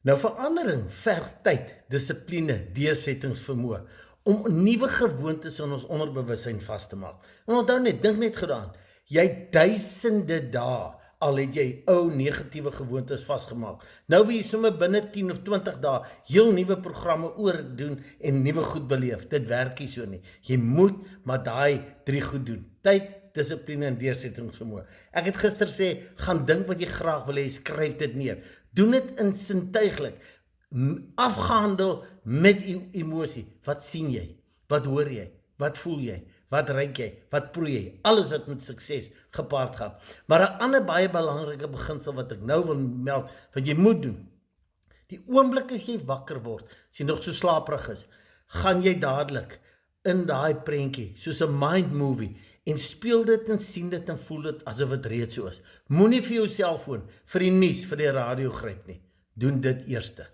Nou verandering verg tyd, dissipline, deursettingsvermoë om nuwe gewoontes in ons onderbewussyn vas te maak. En onthou net, dink net gedaan, jy duisende dae al het jy ou negatiewe gewoontes vasgemaak. Nou wil jy sommer binne 10 of 20 dae heel nuwe programme oordoen en nuwe goed beleef. Dit werk nie so nie. Jy moet maar daai 3 goed doen. Tyd, dissipline en deursettingsvermoë. Ek het gister sê, gaan dink wat jy graag wil hê, skryf dit neer. Doen dit insintuiglik, afgehandel met emosie. Wat sien jy? Wat hoor jy? Wat voel jy? Wat ruik jy? Wat proe jy? Alles wat met sukses gepaard gaan. Maar 'n ander baie belangrike beginsel wat ek nou wil meld, wat jy moet doen. Die oomblik as jy wakker word, as jy nog so slaperig is, gaan jy dadelik in daai prentjie, soos 'n mind movie, en speel dit en sien dit en voel dit asof dit reeds so is. Moenie vir jou selfoon, vir die nuus, vir die radio gryp nie. Doen dit eerste.